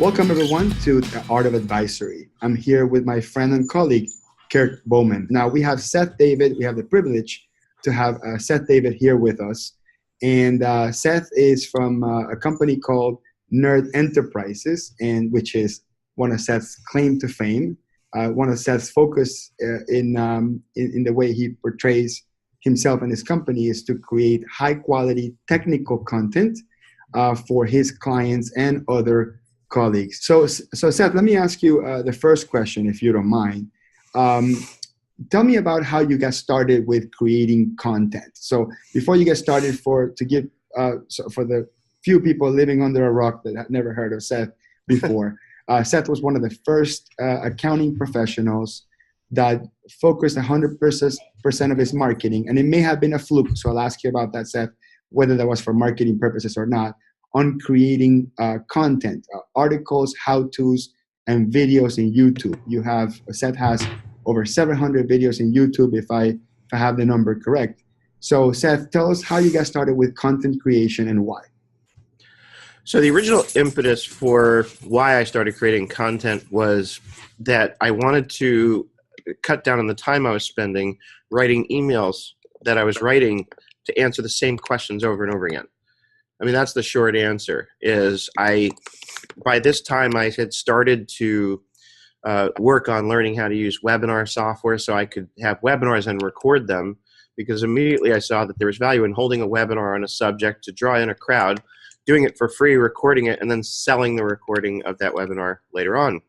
Welcome everyone to the Art of Advisory. I'm here with my friend and colleague, Kirk Bowman. Now we have Seth David. We have the privilege to have Seth David here with us. And Seth is from a company called Nerd Enterprises, and which is one of Seth's claim to fame. One of Seth's focus in the way he portrays himself and his company is to create high quality technical content for his clients and other colleagues. So Seth, let me ask you the first question, if you don't mind. Tell me about how you got started with creating content. So before you get started, for the few people living under a rock that have never heard of Seth before, Seth was one of the first accounting professionals that focused 100% of his marketing, and it may have been a fluke, so I'll ask you about that, Seth, whether that was for marketing purposes or not, on creating content, articles, how-tos, and videos in YouTube. Seth has over 700 videos in YouTube, if I have the number correct. So Seth, tell us how you got started with content creation and why. So the original impetus for why I started creating content was that I wanted to cut down on the time I was spending writing emails that I was writing to answer the same questions over and over again. I mean, that's the short answer. By this time I had started to work on learning how to use webinar software so I could have webinars and record them, because immediately I saw that there was value in holding a webinar on a subject to draw in a crowd, doing it for free, recording it, and then selling the recording of that webinar later on.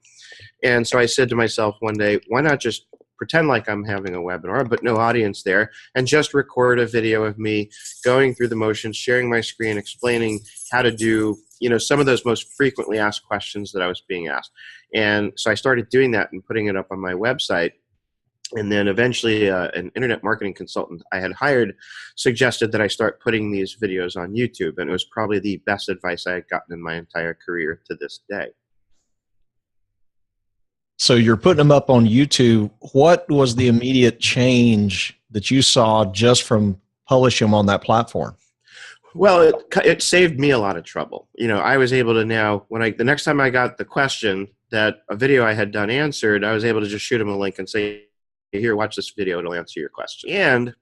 And so I said to myself one day, why not just pretend like I'm having a webinar, but no audience there, and just record a video of me going through the motions, sharing my screen, explaining how to do, some of those most frequently asked questions that I was being asked. And so I started doing that and putting it up on my website. And then eventually an internet marketing consultant I had hired suggested that I start putting these videos on YouTube. And it was probably the best advice I had gotten in my entire career to this day. So you're putting them up on YouTube. What was the immediate change that you saw just from publishing them on that platform? Well, it saved me a lot of trouble. I was able to now, the next time I got the question that a video I had done answered, I was able to just shoot them a link and say, here, watch this video, it'll answer your question. And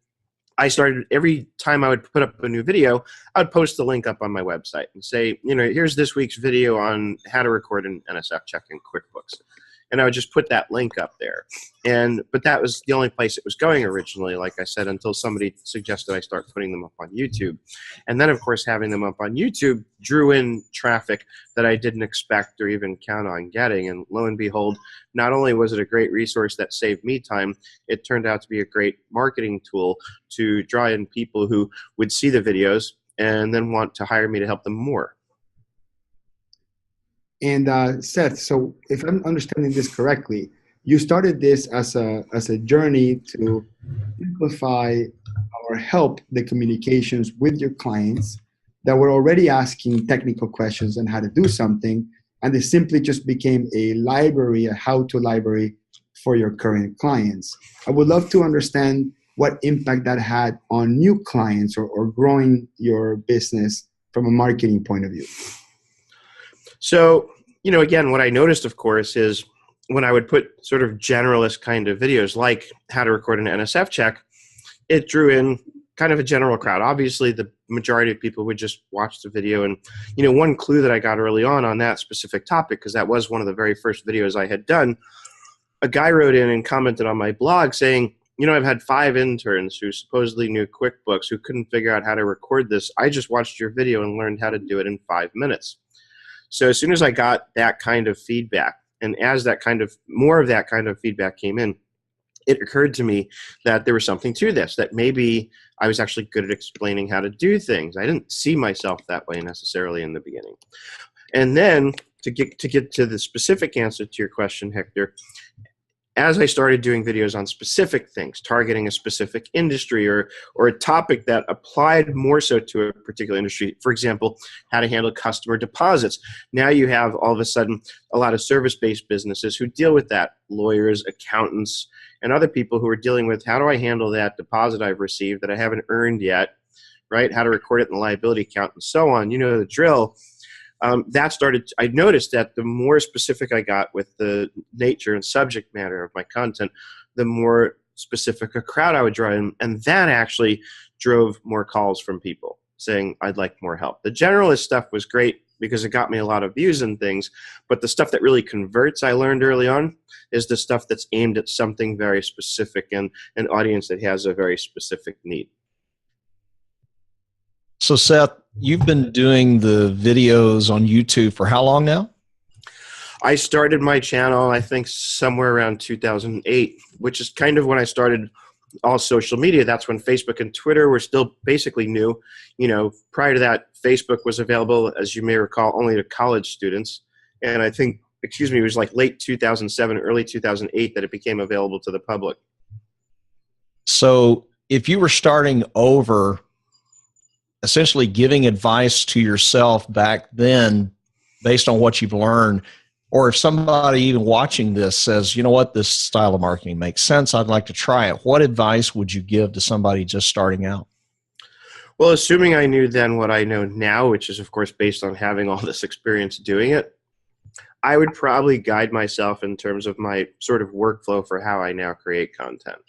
I started, every time I would put up a new video, I would post the link up on my website and say, here's this week's video on how to record an NSF check in QuickBooks. And I would just put that link up there. But that was the only place it was going originally, like I said, until somebody suggested I start putting them up on YouTube. And then, of course, having them up on YouTube drew in traffic that I didn't expect or even count on getting. And lo and behold, not only was it a great resource that saved me time, it turned out to be a great marketing tool to draw in people who would see the videos and then want to hire me to help them more. And Seth, so if I'm understanding this correctly, you started this as a journey to simplify or help the communications with your clients that were already asking technical questions on how to do something, and it simply just became a library, a how-to library for your current clients. I would love to understand what impact that had on new clients or growing your business from a marketing point of view. So, again, what I noticed, of course, is when I would put sort of generalist kind of videos like how to record an NSF check, it drew in kind of a general crowd. Obviously, the majority of people would just watch the video. And, one clue that I got early on that specific topic, because that was one of the very first videos I had done, a guy wrote in and commented on my blog saying, I've had 5 interns who supposedly knew QuickBooks who couldn't figure out how to record this. I just watched your video and learned how to do it in 5 minutes. So as soon as I got that kind of feedback, and as more of that kind of feedback came in, it occurred to me that there was something to this, that maybe I was actually good at explaining how to do things. I didn't see myself that way necessarily in the beginning. And then to get to the specific answer to your question, Hector, as I started doing videos on specific things, targeting a specific industry or a topic that applied more so to a particular industry, for example, how to handle customer deposits. Now you have all of a sudden a lot of service-based businesses who deal with that, lawyers, accountants, and other people who are dealing with how do I handle that deposit I've received that I haven't earned yet, right? How to record it in the liability account and so on. You know the drill. I noticed that the more specific I got with the nature and subject matter of my content, the more specific a crowd I would draw in. And that actually drove more calls from people saying, I'd like more help. The generalist stuff was great because it got me a lot of views and things. But the stuff that really converts, I learned early on, is the stuff that's aimed at something very specific and an audience that has a very specific need. So Seth, you've been doing the videos on YouTube for how long now? I started my channel, I think, somewhere around 2008, which is kind of when I started all social media. That's when Facebook and Twitter were still basically new. You know, prior to that, Facebook was available, as you may recall, only to college students. And I think, it was like late 2007, early 2008 that it became available to the public. So if you were starting over, essentially giving advice to yourself back then based on what you've learned, or if somebody even watching this says, you know what, this style of marketing makes sense, I'd like to try it, what advice would you give to somebody just starting out? Well, assuming I knew then what I know now, which is, of course, based on having all this experience doing it, I would probably guide myself in terms of my sort of workflow for how I now create content.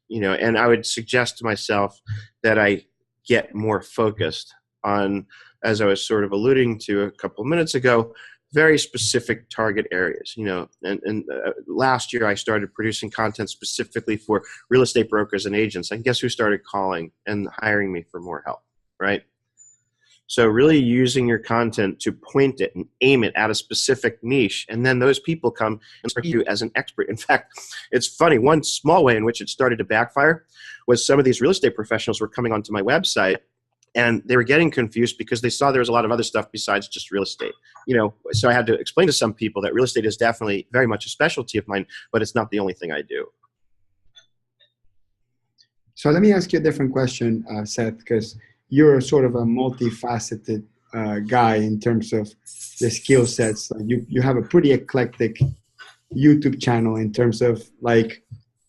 You know, and I would suggest to myself that I get more focused on, as I was sort of alluding to a couple of minutes ago, very specific target areas. You know, and last year I started producing content specifically for real estate brokers and agents. And guess who started calling and hiring me for more help, right? So really using your content to point it and aim it at a specific niche, and then those people come and start you as an expert. In fact, it's funny, one small way in which it started to backfire was some of these real estate professionals were coming onto my website and they were getting confused because they saw there was a lot of other stuff besides just real estate. You know, so I had to explain to some people that real estate is definitely very much a specialty of mine, but it's not the only thing I do. So let me ask you a different question, Seth, because you're sort of a multifaceted guy in terms of the skill sets. Like you have a pretty eclectic YouTube channel in terms of, like,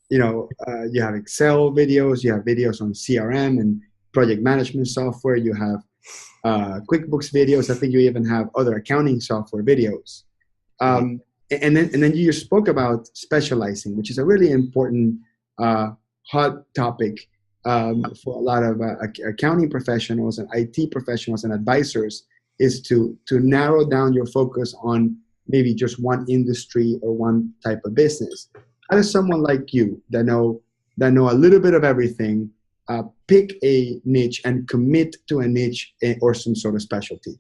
you know, you have Excel videos, you have videos on CRM and project management software, you have QuickBooks videos. I think you even have other accounting software videos. And then you spoke about specializing, which is a really important hot topic for a lot of accounting professionals and IT professionals and advisors, is to narrow down your focus on maybe just one industry or one type of business. How does someone like you that know a little bit of everything pick a niche and commit to a niche or some sort of specialty?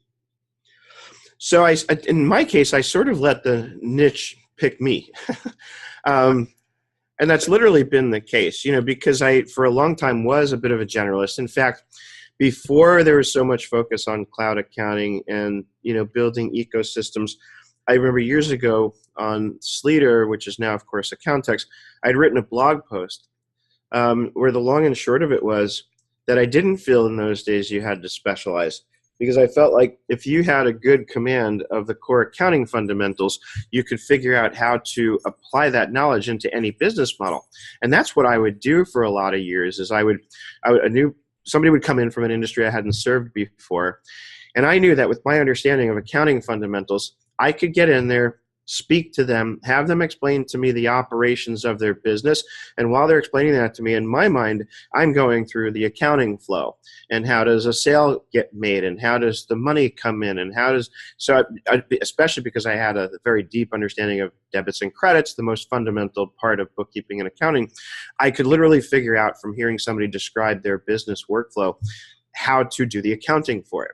So in my case, I sort of let the niche pick me. And that's literally been the case, you know, because I, for a long time, was a bit of a generalist. In fact, before there was so much focus on cloud accounting and, you know, building ecosystems, I remember years ago on Sleater, which is now, of course, Accountex, I'd written a blog post where the long and short of it was that I didn't feel in those days you had to specialize, because I felt like if you had a good command of the core accounting fundamentals, you could figure out how to apply that knowledge into any business model. And that's what I would do for a lot of years. Is I knew somebody would come in from an industry I hadn't served before, and I knew that with my understanding of accounting fundamentals, I could get in there, speak to them, have them explain to me the operations of their business. And while they're explaining that to me, in my mind, I'm going through the accounting flow and how does a sale get made and how does the money come in and how does, so especially because I had a very deep understanding of debits and credits, the most fundamental part of bookkeeping and accounting, I could literally figure out from hearing somebody describe their business workflow how to do the accounting for it.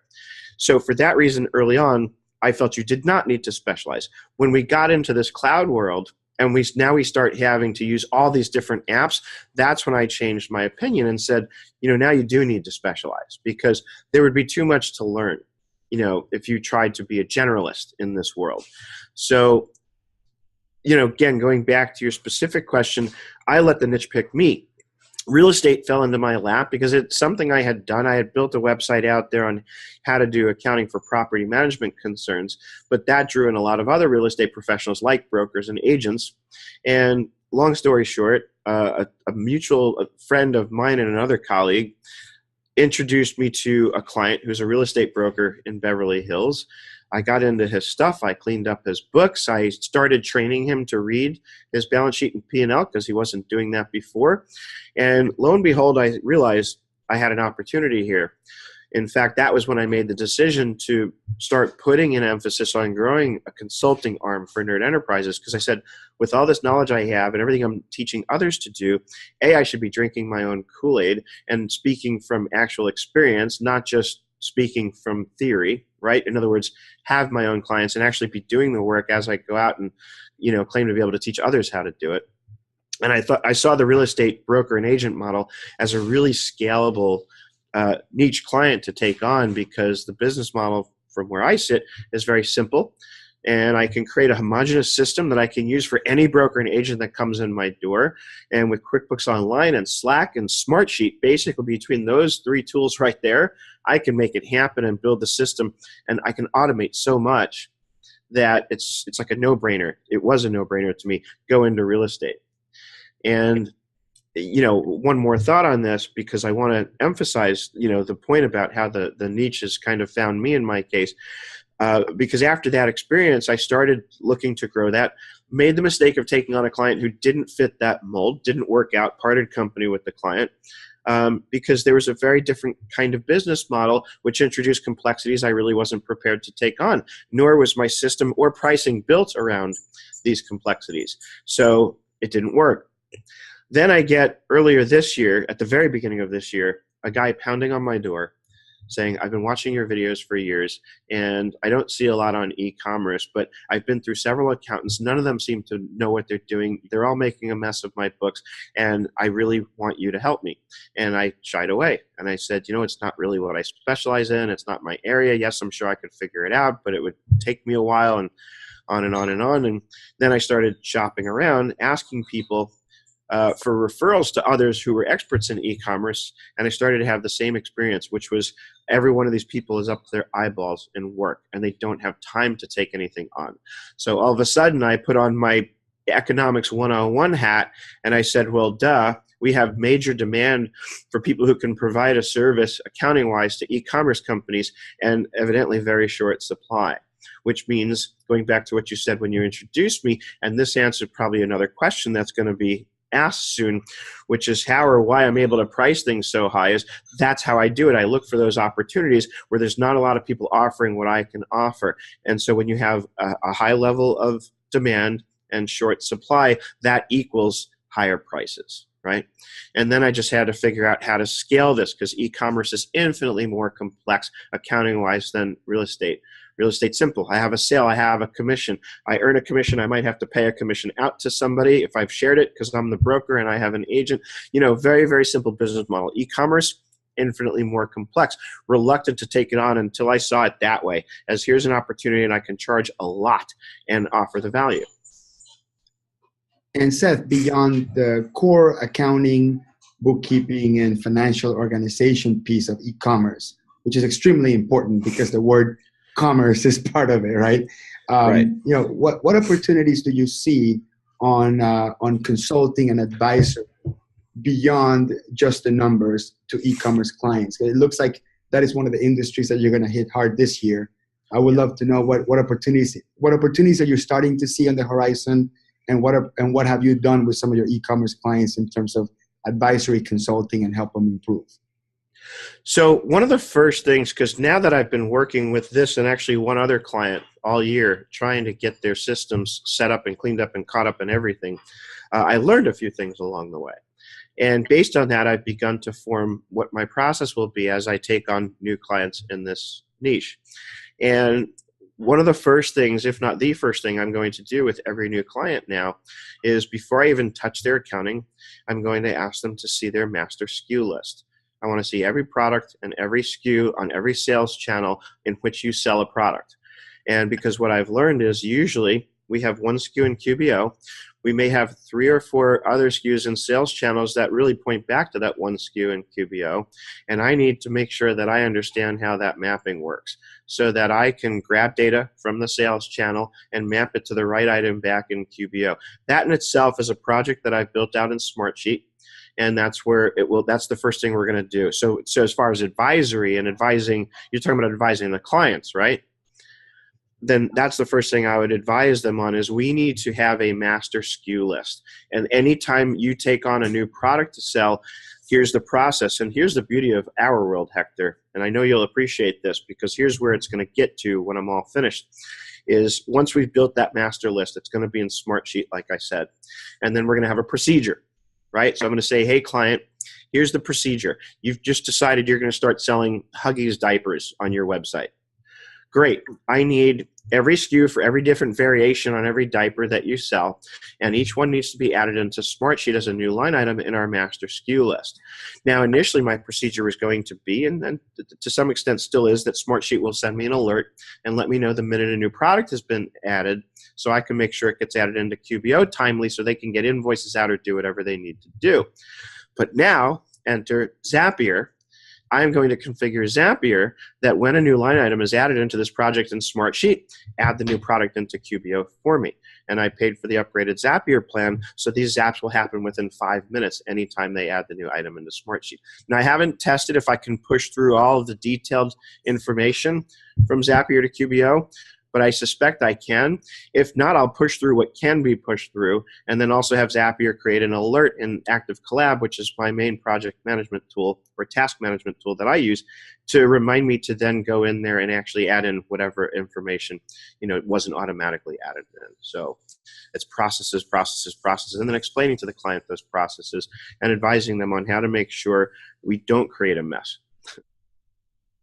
So for that reason, early on, I felt you did not need to specialize. When we got into this cloud world and we start having to use all these different apps, that's when I changed my opinion and said, you know, now you do need to specialize, because there would be too much to learn, you know, if you tried to be a generalist in this world. So, you know, again, going back to your specific question, I let the niche pick me. Real estate fell into my lap because it's something I had done. I had built a website out there on how to do accounting for property management concerns, but that drew in a lot of other real estate professionals like brokers and agents. And long story short, a mutual friend of mine and another colleague introduced me to a client who's a real estate broker in Beverly Hills. I got into his stuff. I cleaned up his books. I started training him to read his balance sheet and P&L because he wasn't doing that before. And lo and behold, I realized I had an opportunity here. In fact, that was when I made the decision to start putting an emphasis on growing a consulting arm for Nerd Enterprises, because I said, with all this knowledge I have and everything I'm teaching others to do, I should be drinking my own Kool-Aid and speaking from actual experience, not just speaking from theory, right? In other words, have my own clients and actually be doing the work as I go out and, claim to be able to teach others how to do it. And I saw the real estate broker and agent model as a really scalable niche client to take on, because the business model from where I sit is very simple, and I can create a homogeneous system that I can use for any broker and agent that comes in my door. And with QuickBooks Online and Slack and Smartsheet, basically between those three tools right there, I can make it happen and build the system, and I can automate so much that it's like a no-brainer. It was a no-brainer to me. Go into real estate. And one more thought on this, because I want to emphasize, the point about how the niche has kind of found me in my case. Because after that experience, I started looking to grow that, made the mistake of taking on a client who didn't fit that mold, didn't work out, parted company with the client, because there was a very different kind of business model, which introduced complexities I really wasn't prepared to take on, nor was my system or pricing built around these complexities. So it didn't work. Then I get earlier this year, at the very beginning of this year, a guy pounding on my door saying, I've been watching your videos for years, and I don't see a lot on e-commerce, but I've been through several accountants. None of them seem to know what they're doing. They're all making a mess of my books, and I really want you to help me. And I shied away. And I said, it's not really what I specialize in. It's not my area. Yes, I'm sure I could figure it out, but it would take me a while, and on and on and on. And then I started shopping around, asking people for referrals to others who were experts in e-commerce, and I started to have the same experience, which was every one of these people is up to their eyeballs in work, and they don't have time to take anything on. So all of a sudden, I put on my economics 101 hat, and I said, well, duh, we have major demand for people who can provide a service accounting-wise to e-commerce companies, and evidently very short supply. Which means, going back to what you said when you introduced me, and this answered probably another question that's going to be asked soon, which is how or why I'm able to price things so high, is that's how I do it. I look for those opportunities where there's not a lot of people offering what I can offer. And so when you have a high level of demand and short supply, that equals higher prices, right? And then I just had to figure out how to scale this, because e-commerce is infinitely more complex accounting-wise than real estate. Real estate's simple. I have a sale. I have a commission. I earn a commission. I might have to pay a commission out to somebody if I've shared it because I'm the broker and I have an agent. Very, very simple business model. E-commerce, infinitely more complex. Reluctant to take it on until I saw it that way, as here's an opportunity and I can charge a lot and offer the value. And Seth, beyond the core accounting, bookkeeping, and financial organization piece of e-commerce, which is extremely important because the word commerce is part of it, right? Right. What opportunities do you see on consulting and advisory beyond just the numbers to e-commerce clients? It looks like that is one of the industries that you're going to hit hard this year. I would love to know what opportunities are you starting to see on the horizon, and what have you done with some of your e-commerce clients in terms of advisory, consulting, and help them improve? So one of the first things, because now that I've been working with this and actually one other client all year, trying to get their systems set up and cleaned up and caught up and everything, I learned a few things along the way. And based on that, I've begun to form what my process will be as I take on new clients in this niche. And one of the first things, if not the first thing I'm going to do with every new client now is, before I even touch their accounting, I'm going to ask them to see their master SKU list. I want to see every product and every SKU on every sales channel in which you sell a product. And because what I've learned is, usually we have one SKU in QBO. We may have 3 or 4 other SKUs in sales channels that really point back to that one SKU in QBO. And I need to make sure that I understand how that mapping works, so that I can grab data from the sales channel and map it to the right item back in QBO. That in itself is a project that I've built out in Smartsheet. And that's where that's the first thing we're going to do. So as far as advisory and advising, you're talking about advising the clients, right? then that's the first thing I would advise them on is we need to have a master SKU list. And anytime you take on a new product to sell, here's the process. And here's the beauty of our world, Hector. And I know you'll appreciate this because here's where it's going to get to when I'm all finished. Is once we've built that master list, it's going to be in Smartsheet, like I said. And then we're going to have a procedure, right? So I'm going to say, hey, client, here's the procedure. You've just decided you're going to start selling Huggies diapers on your website. Great. I need every SKU for every different variation on every diaper that you sell, and each one needs to be added into Smartsheet as a new line item in our master SKU list. Now, initially, my procedure was going to be, and to some extent still is, that Smartsheet will send me an alert and let me know the minute a new product has been added so I can make sure it gets added into QBO timely so they can get invoices out or do whatever they need to do. But now, enter Zapier. I'm going to configure Zapier that when a new line item is added into this project in Smartsheet, add the new product into QBO for me. And I paid for the upgraded Zapier plan, so these zaps will happen within 5 minutes anytime they add the new item into Smartsheet. Now, I haven't tested if I can push through all of the detailed information from Zapier to QBO, but I suspect I can. If not, I'll push through what can be pushed through, and then also have Zapier create an alert in Active Collab, which is my main project management tool or task management tool that I use, to remind me to then go in there and actually add in whatever information, it wasn't automatically added in. So it's processes, and then explaining to the client those processes and advising them on how to make sure we don't create a mess.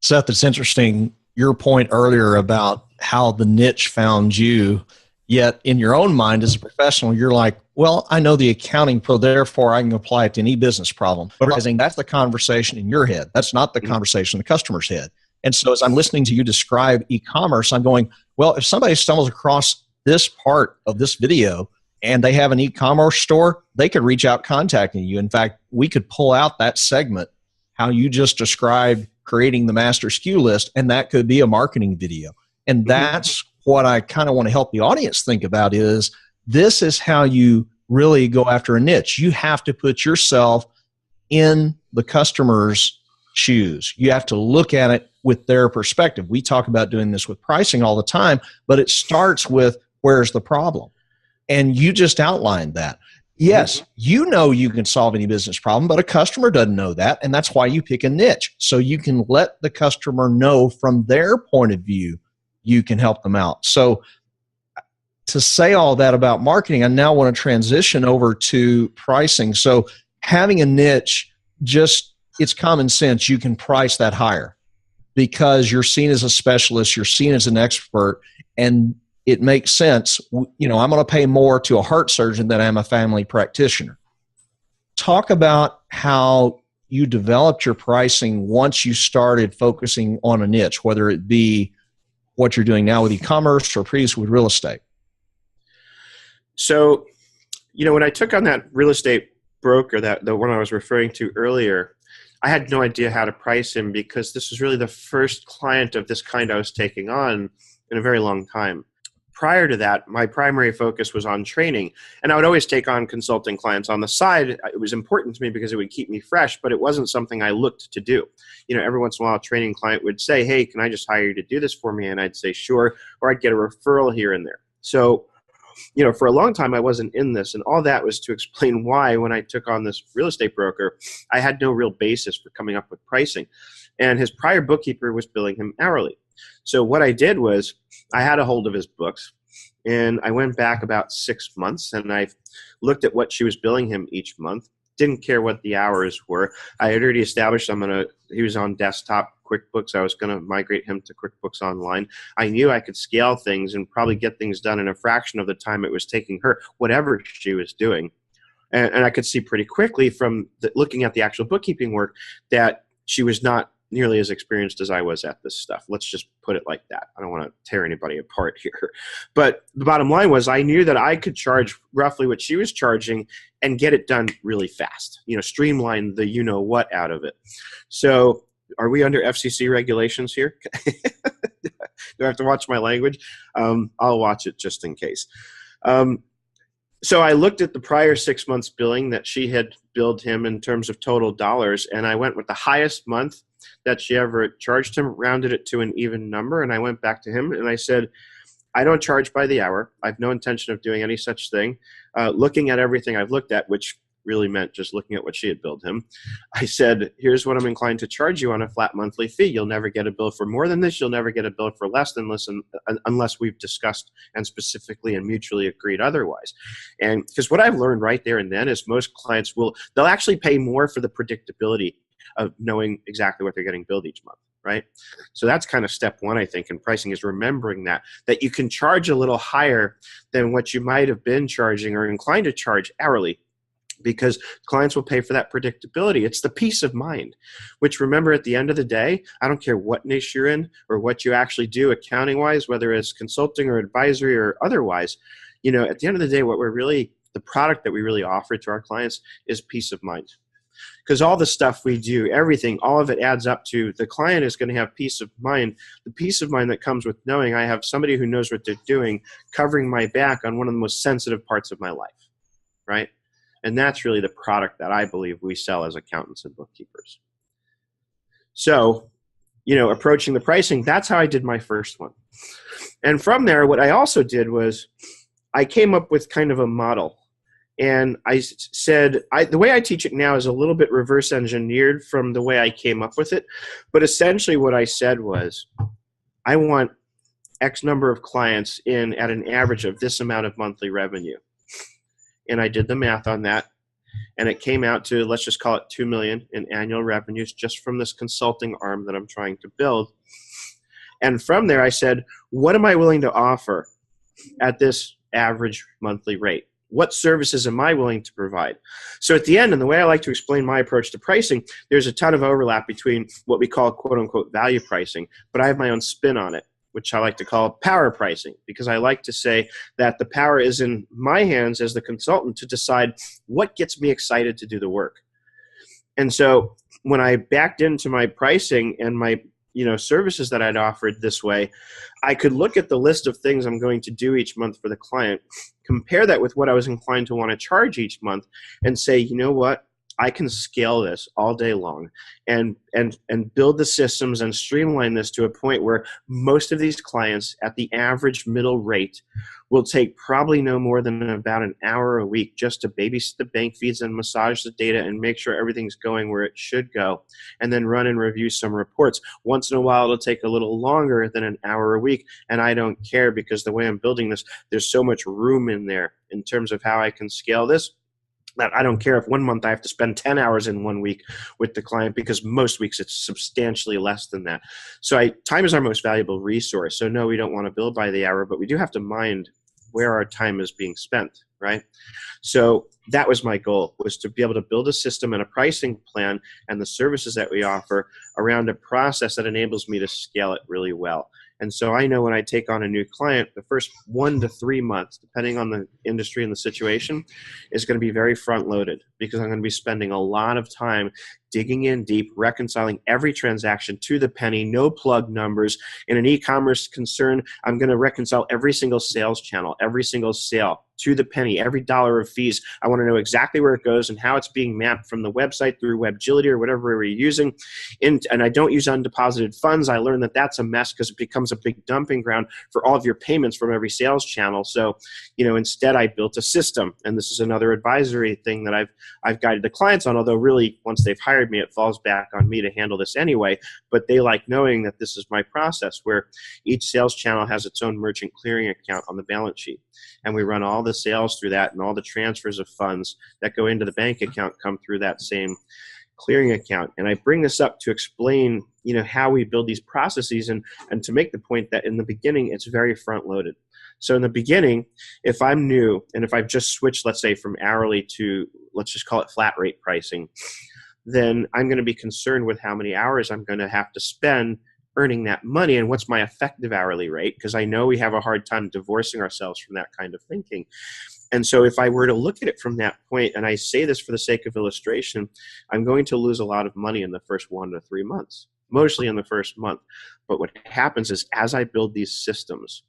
Seth, it's interesting, your point earlier about how the niche found you, yet in your own mind as a professional, you're like, well, I know the accounting pro, therefore I can apply it to any business problem. But realizing that's the conversation in your head. That's not the conversation in the customer's head. And so as I'm listening to you describe e-commerce, I'm going, well, if somebody stumbles across this part of this video and they have an e-commerce store, they could reach out contacting you. In fact, we could pull out that segment, how you just described creating the master SKU list, and that could be a marketing video. And that's what I kind of want to help the audience think about is this is how you really go after a niche. You have to put yourself in the customer's shoes. You have to look at it with their perspective. We talk about doing this with pricing all the time, but it starts with where's the problem? And you just outlined that. Yes, you know you can solve any business problem, but a customer doesn't know that, and that's why you pick a niche. So you can let the customer know from their point of view, you can help them out. So to say all that about marketing, I now want to transition over to pricing. So having a niche, it's common sense. You can price that higher because you're seen as a specialist, you're seen as an expert, and it makes sense. I'm going to pay more to a heart surgeon than I'm a family practitioner. Talk about how you developed your pricing once you started focusing on a niche, whether it be what you're doing now with e-commerce or previously with real estate. So, when I took on that real estate broker, the one I was referring to earlier, I had no idea how to price him because this was really the first client of this kind I was taking on in a very long time. Prior to that, my primary focus was on training, and I would always take on consulting clients on the side. It was important to me because it would keep me fresh, but it wasn't something I looked to do. Every once in a while, a training client would say, hey, can I just hire you to do this for me? And I'd say, sure, or I'd get a referral here and there. So, for a long time, I wasn't in this, and all that was to explain why when I took on this real estate broker, I had no real basis for coming up with pricing. And his prior bookkeeper was billing him hourly. So what I did was I had a hold of his books, and I went back about 6 months, and I looked at what she was billing him each month. Didn't care what the hours were. I had already established he was on desktop QuickBooks. I was going to migrate him to QuickBooks Online. I knew I could scale things and probably get things done in a fraction of the time it was taking her, whatever she was doing. And I could see pretty quickly from looking at the actual bookkeeping work that she was not nearly as experienced as I was at this stuff. Let's just put it like that. I don't want to tear anybody apart here. But the bottom line was I knew that I could charge roughly what she was charging and get it done really fast, streamline the you-know-what out of it. So are we under FCC regulations here? Do I have to watch my language? I'll watch it just in case. So I looked at the prior 6 months billing that she had billed him in terms of total dollars, and I went with the highest month that she ever charged him, rounded it to an even number, and I went back to him and I said, I don't charge by the hour. I have no intention of doing any such thing. Looking at everything I've looked at, which really meant just looking at what she had billed him, I said, here's what I'm inclined to charge you on a flat monthly fee. You'll never get a bill for more than this. You'll never get a bill for less than this unless we've discussed and specifically and mutually agreed otherwise. And because what I've learned right there and then is most clients they'll actually pay more for the predictability of knowing exactly what they're getting billed each month. Right? So that's kind of step one, I think, in pricing, is remembering that you can charge a little higher than what you might have been charging or inclined to charge hourly, because clients will pay for that predictability. It's the peace of mind, which, remember, at the end of the day, I don't care what niche you're in or what you actually do accounting-wise, whether it's consulting or advisory or otherwise, at the end of the day, the product that we really offer to our clients is peace of mind. Because all the stuff we do, everything, all of it adds up to the client is going to have peace of mind. The peace of mind that comes with knowing I have somebody who knows what they're doing, covering my back on one of the most sensitive parts of my life, right? And that's really the product that I believe we sell as accountants and bookkeepers. So, approaching the pricing, that's how I did my first one. And from there, what I also did was I came up with kind of a model. And I said, the way I teach it now is a little bit reverse engineered from the way I came up with it. But essentially what I said was, I want X number of clients in at an average of this amount of monthly revenue. And I did the math on that. And it came out to, let's just call it 2 million in annual revenues just from this consulting arm that I'm trying to build. And from there, I said, what am I willing to offer at this average monthly rate? What services am I willing to provide? So at the end, and the way I like to explain my approach to pricing, there's a ton of overlap between what we call quote unquote value pricing, but I have my own spin on it, which I like to call power pricing, because I like to say that the power is in my hands as the consultant to decide what gets me excited to do the work. And so when I backed into my pricing and my services that I'd offered this way, I could look at the list of things I'm going to do each month for the client, compare that with what I was inclined to want to charge each month, and say, you know what? I can scale this all day long and build the systems and streamline this to a point where most of these clients at the average middle rate will take probably no more than about an hour a week just to babysit the bank feeds and massage the data and make sure everything's going where it should go, and then run and review some reports. Once in a while, it'll take a little longer than an hour a week, and I don't care, because the way I'm building this, there's so much room in there in terms of how I can scale this, that I don't care if one month I have to spend 10 hours in 1 week with the client, because most weeks it's substantially less than that. So time is our most valuable resource. So no, we don't want to bill by the hour, but we do have to mind where our time is being spent, right? So that was my goal, was to be able to build a system and a pricing plan and the services that we offer around a process that enables me to scale it really well. And so I know when I take on a new client, the first 1 to 3 months, depending on the industry and the situation, is going to be very front loaded, because I'm going to be spending a lot of time digging in deep, reconciling every transaction to the penny, no plug numbers. In an e-commerce concern, I'm going to reconcile every single sales channel, every single sale to the penny, every dollar of fees. I want to know exactly where it goes and how it's being mapped from the website through WebGility or whatever we're using. And I don't use undeposited funds. I learned that that's a mess, because it becomes a big dumping ground for all of your payments from every sales channel. So, instead I built a system, and this is another advisory thing that I've guided the clients on, although really once they've hired me, it falls back on me to handle this anyway. But they like knowing that this is my process, where each sales channel has its own merchant clearing account on the balance sheet. And we run all the sales through that, and all the transfers of funds that go into the bank account come through that same clearing account. And I bring this up to explain, how we build these processes, and to make the point that in the beginning, it's very front loaded. So in the beginning, if I'm new and if I've just switched, let's say from hourly to, let's just call it flat rate pricing, then I'm going to be concerned with how many hours I'm going to have to spend earning that money, and what's my effective hourly rate, because I know we have a hard time divorcing ourselves from that kind of thinking. And so if I were to look at it from that point, and I say this for the sake of illustration, I'm going to lose a lot of money in the first 1 to 3 months, mostly in the first month. But what happens is, as I build these systems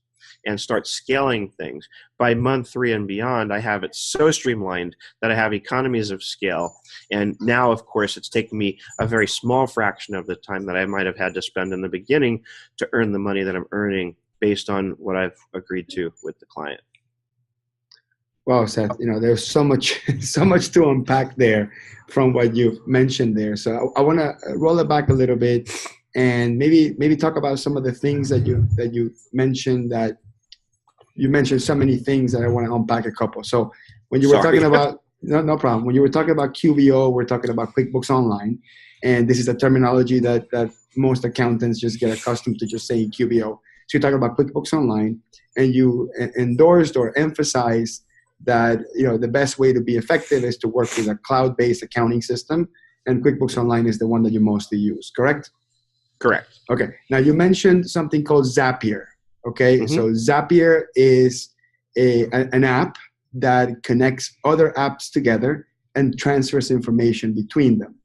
and start scaling things, by month 3 and beyond, I have it so streamlined that I have economies of scale. And now, of course, it's taken me a very small fraction of the time that I might have had to spend in the beginning to earn the money that I'm earning based on what I've agreed to with the client. Well, Seth, there's so much, so much to unpack there from what you've mentioned there. So I want to roll it back a little bit and maybe talk about some of the things that you mentioned. That you mentioned so many things that I want to unpack a couple. So when you were talking about no problem. When you were talking about QBO, we're talking about QuickBooks Online, and this is a terminology that most accountants just get accustomed to just saying QBO. So you're talking about QuickBooks Online, and you endorsed or emphasized that the best way to be effective is to work with a cloud-based accounting system, and QuickBooks Online is the one that you mostly use, correct? Correct. Okay. Now you mentioned something called Zapier. Okay. Mm-hmm. So Zapier is an app that connects other apps together and transfers information between them.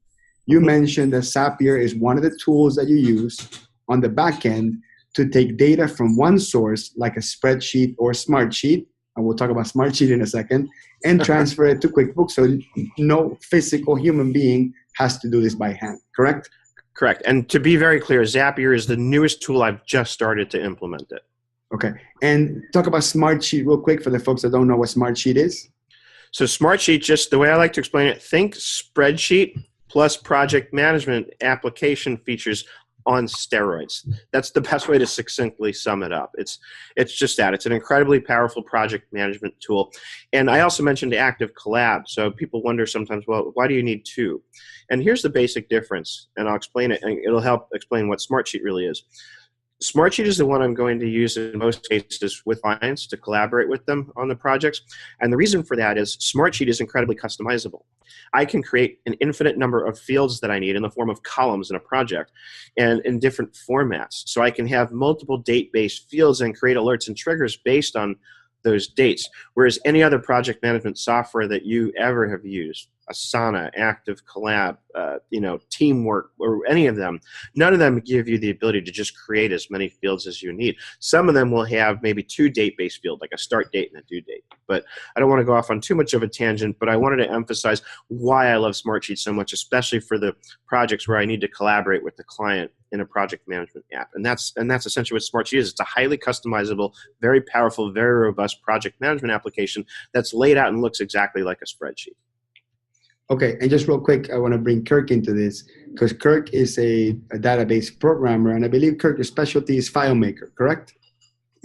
You mentioned that Zapier is one of the tools that you use on the back end to take data from one source, like a spreadsheet or Smartsheet, and we'll talk about Smartsheet in a second, and transfer it to QuickBooks so no physical human being has to do this by hand, correct? Correct. And to be very clear, Zapier is the newest tool. I've just started to implement it. Okay. And talk about Smartsheet real quick for the folks that don't know what Smartsheet is. So Smartsheet, just the way I like to explain it, think spreadsheet plus project management application features on steroids. That's the best way to succinctly sum it up. It's just that. It's an incredibly powerful project management tool. And I also mentioned Active Collab. So people wonder sometimes, well, why do you need two? And here's the basic difference, and I'll explain it, and it'll help explain what Smartsheet really is. Smartsheet is the one I'm going to use in most cases with clients to collaborate with them on the projects. And the reason for that is Smartsheet is incredibly customizable. I can create an infinite number of fields that I need in the form of columns in a project and in different formats. So I can have multiple date-based fields and create alerts and triggers based on those dates. Whereas any other project management software that you ever have used, Asana, Active Collab, Teamwork, or any of them, none of them give you the ability to just create as many fields as you need. Some of them will have maybe two date-based fields, like a start date and a due date. But I don't want to go off on too much of a tangent, but I wanted to emphasize why I love Smartsheet so much, especially for the projects where I need to collaborate with the client in a project management app. And that's essentially what Smartsheet is. It's a highly customizable, very powerful, very robust project management application that's laid out and looks exactly like a spreadsheet. Okay, and just real quick, I want to bring Kirk into this because Kirk is a database programmer, and I believe, Kirk, your specialty is FileMaker, correct?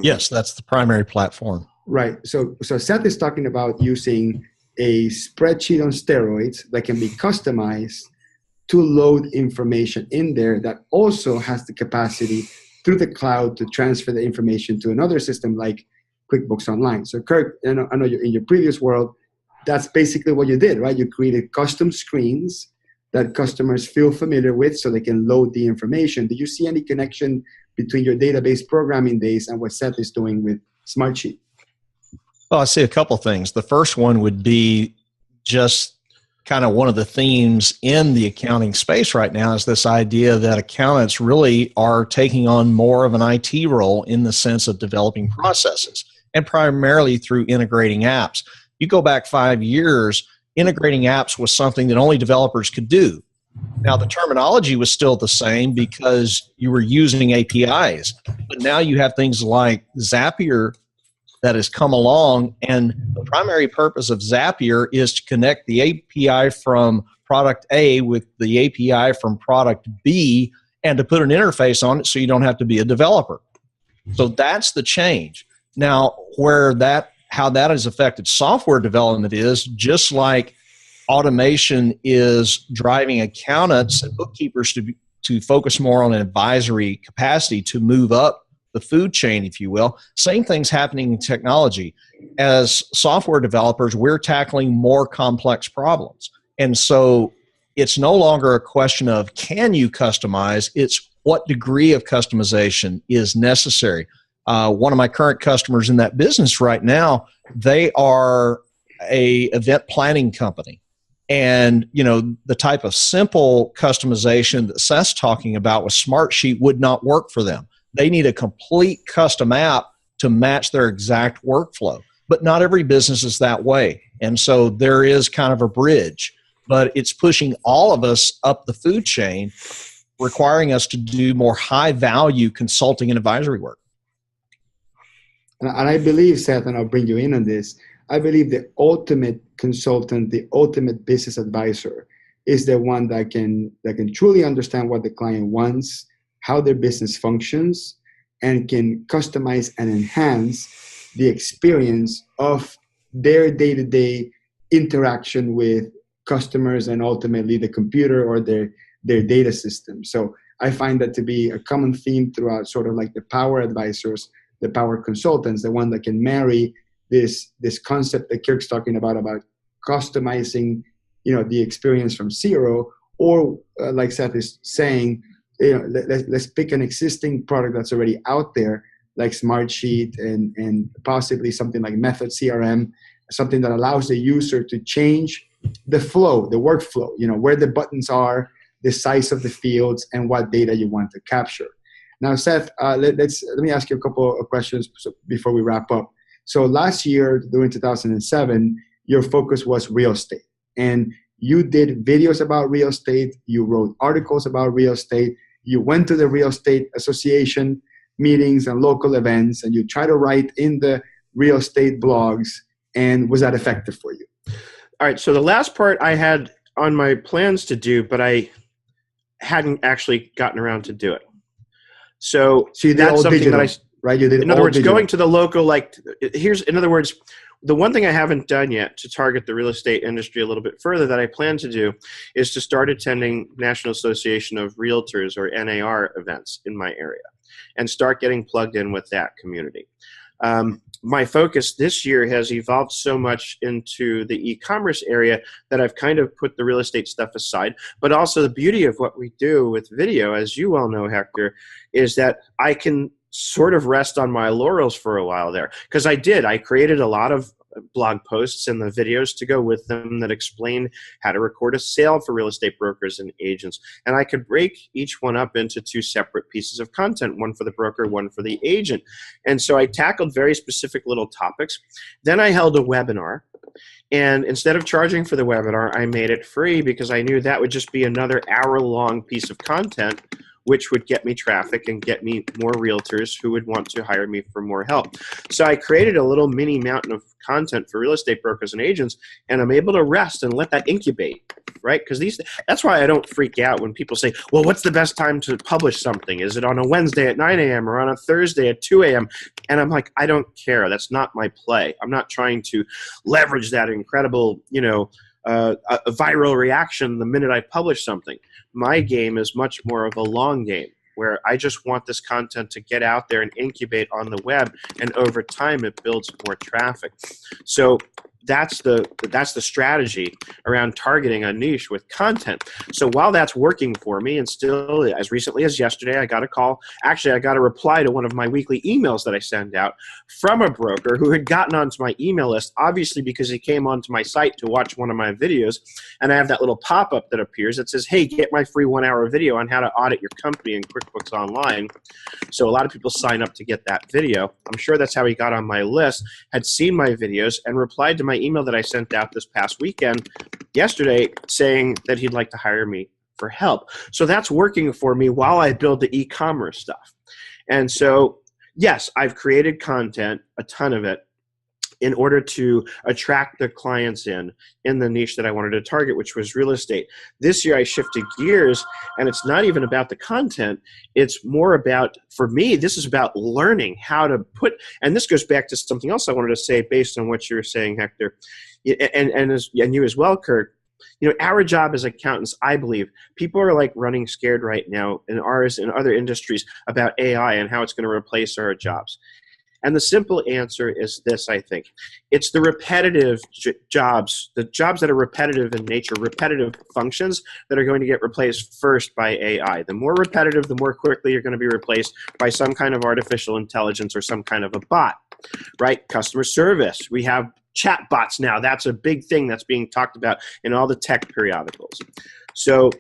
Yes, that's the primary platform. Right. So Seth is talking about using a spreadsheet on steroids that can be customized to load information in there that also has the capacity through the cloud to transfer the information to another system like QuickBooks Online. So Kirk, I know you're in your previous world, that's basically what you did, right? You created custom screens that customers feel familiar with so they can load the information. Do you see any connection between your database programming days and what Seth is doing with Smartsheet? Well, I see a couple things. The first one would be just kind of one of the themes in the accounting space right now is this idea that accountants really are taking on more of an IT role in the sense of developing processes, and primarily through integrating apps. You go back 5 years, integrating apps was something that only developers could do. Now, the terminology was still the same because you were using APIs, but now you have things like Zapier that has come along, and the primary purpose of Zapier is to connect the API from product A with the API from product B and to put an interface on it so you don't have to be a developer. So that's the change. Now, how that has affected software development is just like automation is driving accountants and bookkeepers to focus more on an advisory capacity to move up the food chain, if you will. Same thing's happening in technology. As software developers, we're tackling more complex problems. And so it's no longer a question of can you customize, it's what degree of customization is necessary. One of my current customers in that business right now, they are a event planning company. And, the type of simple customization that Seth's talking about with Smartsheet would not work for them. They need a complete custom app to match their exact workflow. But not every business is that way. And so there is kind of a bridge. But it's pushing all of us up the food chain, requiring us to do more high-value consulting and advisory work. And I believe, Seth, and I'll bring you in on this, I believe the ultimate consultant, the ultimate business advisor is the one that can truly understand what the client wants, how their business functions, and can customize and enhance the experience of their day-to-day interaction with customers and ultimately the computer or their data system. So I find that to be a common theme throughout sort of like the power advisors, the power consultants, the one that can marry this concept that Kirk's talking about customizing, the experience from zero, or like Seth is saying, let's pick an existing product that's already out there, like Smartsheet and possibly something like Method CRM, something that allows the user to change the flow, the workflow, where the buttons are, the size of the fields, and what data you want to capture. Now, Seth, let me ask you a couple of questions before we wrap up. So last year, during 2007, your focus was real estate. And you did videos about real estate. You wrote articles about real estate. You went to the real estate association meetings and local events, and you try to write in the real estate blogs. And was that effective for you? All right. So the last part I had on my plans to do, but I hadn't actually gotten around to do it. So you did that's all something digital, that right? You did in other all words, digital. going to the local, in other words, the one thing I haven't done yet to target the real estate industry a little bit further that I plan to do is to start attending National Association of Realtors, or NAR, events in my area and start getting plugged in with that community. My focus this year has evolved so much into the e-commerce area that I've kind of put the real estate stuff aside. But also the beauty of what we do with video, as you well know, Hector, is that I can sort of rest on my laurels for a while there. Because I created a lot of blog posts and the videos to go with them that explain how to record a sale for real estate brokers and agents. And I could break each one up into two separate pieces of content, one for the broker, one for the agent. And so I tackled very specific little topics. Then I held a webinar. And instead of charging for the webinar, I made it free because I knew that would just be another hour-long piece of content, which would get me traffic and get me more realtors who would want to hire me for more help. So I created a little mini mountain of content for real estate brokers and agents, and I'm able to rest and let that incubate, right? Because that's why I don't freak out when people say, well, what's the best time to publish something? Is it on a Wednesday at 9 a.m. or on a Thursday at 2 a.m.? And I'm like, I don't care. That's not my play. I'm not trying to leverage that incredible, a viral reaction the minute I publish something. My game is much more of a long game where I just want this content to get out there and incubate on the web, and over time it builds more traffic. So that's the strategy around targeting a niche with content. So while that's working for me, and still as recently as yesterday, I got a call. Actually, I got a reply to one of my weekly emails that I send out from a broker who had gotten onto my email list, obviously because he came onto my site to watch one of my videos. And I have that little pop-up that appears that says, hey, get my free 1-hour video on how to audit your company in QuickBooks Online. So a lot of people sign up to get that video. I'm sure that's how he got on my list, had seen my videos, and replied to my email that I sent out this past weekend, yesterday, saying that he'd like to hire me for help. So that's working for me while I build the e-commerce stuff. And so, yes, I've created content, a ton of it, in order to attract the clients in the niche that I wanted to target, which was real estate. This year I shifted gears, and it's not even about the content. It's more about, for me, this is about learning how to put, and this goes back to something else I wanted to say based on what you were saying, Hector, and you as well, Kirk. Our job as accountants, I believe, people are like running scared right now in ours and other industries about AI and how it's going to replace our jobs. And the simple answer is this, I think. It's the repetitive jobs, the jobs that are repetitive in nature, repetitive functions that are going to get replaced first by AI. The more repetitive, the more quickly you're going to be replaced by some kind of artificial intelligence or some kind of a bot, right? Customer service. We have chat bots now. That's a big thing that's being talked about in all the tech periodicals. So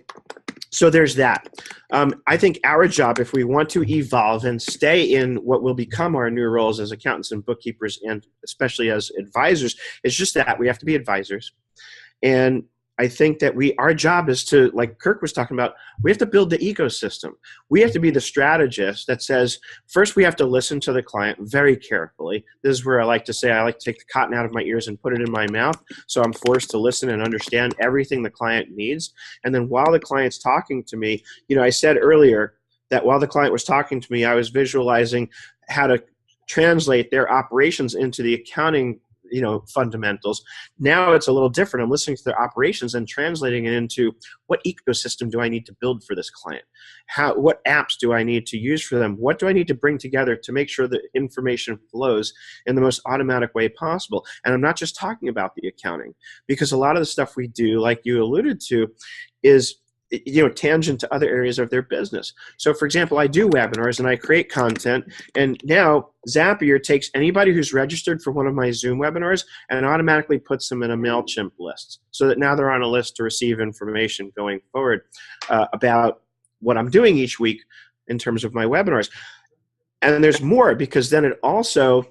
there's that. I think our job, if we want to evolve and stay in what will become our new roles as accountants and bookkeepers, and especially as advisors, is just that we have to be advisors. And I think that our job is to, like Kirk was talking about, we have to build the ecosystem. We have to be the strategist that says, first we have to listen to the client very carefully. This is where I like to say, I like to take the cotton out of my ears and put it in my mouth. So I'm forced to listen and understand everything the client needs. And then while the client's talking to me, I said earlier that while the client was talking to me, I was visualizing how to translate their operations into the accounting fundamentals. Now it's a little different. I'm listening to their operations and translating it into what ecosystem do I need to build for this client? What apps do I need to use for them? What do I need to bring together to make sure that information flows in the most automatic way possible? And I'm not just talking about the accounting, because a lot of the stuff we do, like you alluded to, is tangent to other areas of their business. So for example, I do webinars and I create content, and now Zapier takes anybody who's registered for one of my Zoom webinars and automatically puts them in a MailChimp list, so that now they're on a list to receive information going forward about what I'm doing each week in terms of my webinars. And there's more, because then it also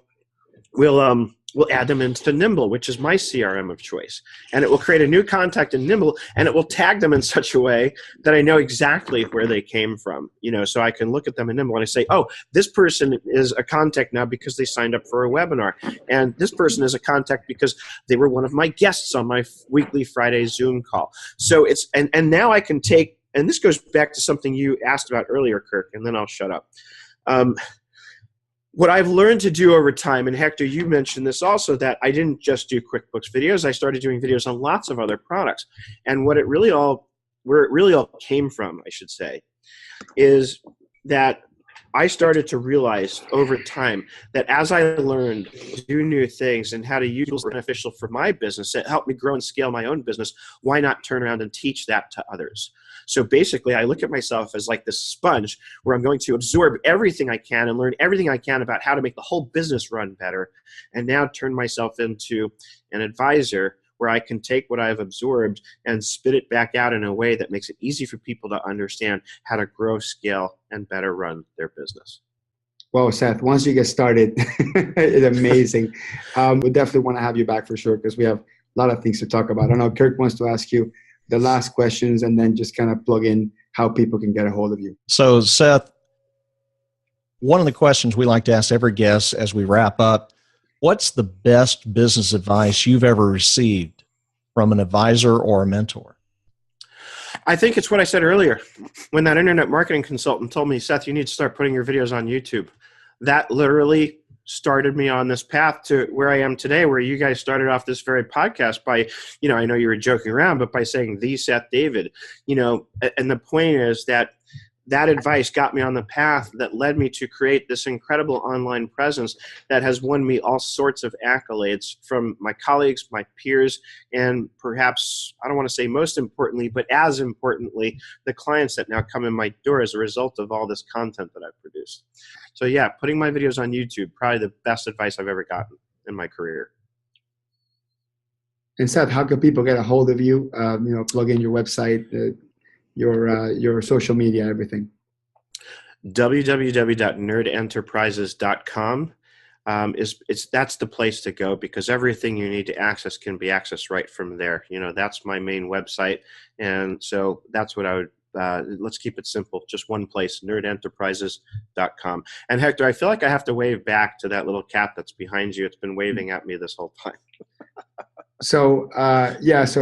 we'll add them into Nimble, which is my CRM of choice. And it will create a new contact in Nimble, and it will tag them in such a way that I know exactly where they came from. So I can look at them in Nimble and I say, oh, this person is a contact now because they signed up for a webinar. And this person is a contact because they were one of my guests on my weekly Friday Zoom call. So it's, and now I can take, and this goes back to something you asked about earlier, Kirk, and then I'll shut up. What I've learned to do over time, and Hector, you mentioned this also, that I didn't just do QuickBooks videos. I started doing videos on lots of other products. And where it really all came from, I should say, is that I started to realize over time that as I learned to do new things and how to use it beneficial for my business, it helped me grow and scale my own business. Why not turn around and teach that to others? So basically, I look at myself as like this sponge where I'm going to absorb everything I can and learn everything I can about how to make the whole business run better, and now turn myself into an advisor where I can take what I've absorbed and spit it back out in a way that makes it easy for people to understand how to grow, scale, and better run their business. Well, Seth, once you get started, it's amazing. We definitely want to have you back for sure, because we have a lot of things to talk about. I know Kirk wants to ask you the last questions and then just kind of plug in how people can get a hold of you. So, Seth, one of the questions we like to ask every guest as we wrap up, what's the best business advice you've ever received from an advisor or a mentor? I think it's what I said earlier. When that internet marketing consultant told me, Seth, you need to start putting your videos on YouTube. That literally started me on this path to where I am today, where you guys started off this very podcast by, I know you were joking around, but by saying the Seth David, and the point is that advice got me on the path that led me to create this incredible online presence that has won me all sorts of accolades from my colleagues, my peers, and perhaps, I don't want to say most importantly, but as importantly, the clients that now come in my door as a result of all this content that I've produced. So yeah, putting my videos on YouTube, probably the best advice I've ever gotten in my career. And Seth, how can people get a hold of you? Plug in your website, your social media, everything. www.nerdenterprises.com that's the place to go, because everything you need to access can be accessed right from there. That's my main website, and so that's what I would. Let's keep it simple. Just one place, nerdenterprises.com. And Hector, I feel like I have to wave back to that little cat that's behind you. It's been waving at me this whole time. So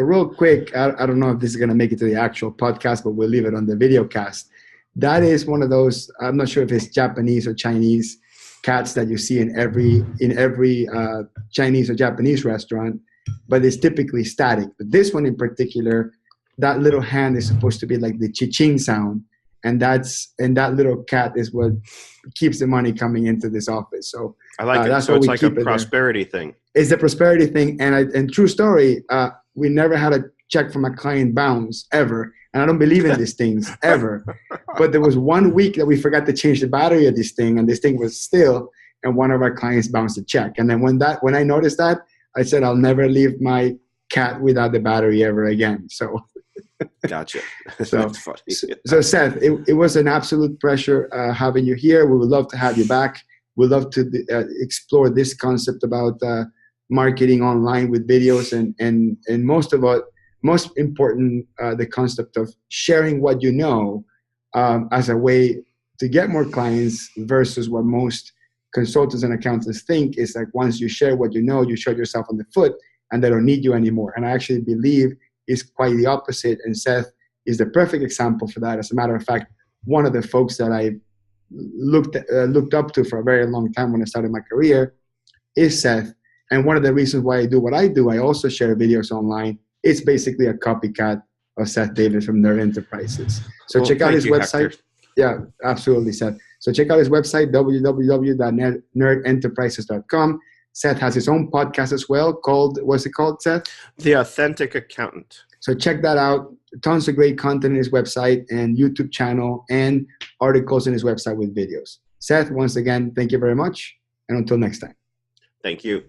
real quick, I don't know if this is going to make it to the actual podcast, but we'll leave it on the video cast. That is one of those, I'm not sure if it's Japanese or Chinese cats that you see in every Chinese or Japanese restaurant, but it's typically static. But this one in particular, that little hand is supposed to be like the cha-ching sound, and that little cat is what keeps the money coming into this office. So I like it. So it's like a prosperity thing. It's a prosperity thing, and true story. We never had a check from a client bounce ever, and I don't believe in these things ever. But there was one week that we forgot to change the battery of this thing, and this thing was still, and one of our clients bounced a check. And then when I noticed that, I said I'll never leave my cat without the battery ever again. So. Gotcha. So, that's funny. So Seth, it was an absolute pleasure having you here. We would love to have you back. We'd love to explore this concept about marketing online with videos, and most of most important, the concept of sharing what you know as a way to get more clients versus what most consultants and accountants think is like once you share what you know, you shut yourself on the foot and they don't need you anymore. And I actually believe it's quite the opposite. And Seth is the perfect example for that. As a matter of fact, one of the folks that I looked up to for a very long time when I started my career is Seth. And one of the reasons why I do what I do, I also share videos online. It's basically a copycat of Seth David from Nerd Enterprises. So check out his website. Hector. Yeah, absolutely, Seth. So check out his website, www.nerdenterprises.com. Seth has his own podcast as well called, what's it called, Seth? The Authentic Accountant. So check that out. Tons of great content in his website and YouTube channel and articles in his website with videos. Seth, once again, thank you very much. And until next time. Thank you.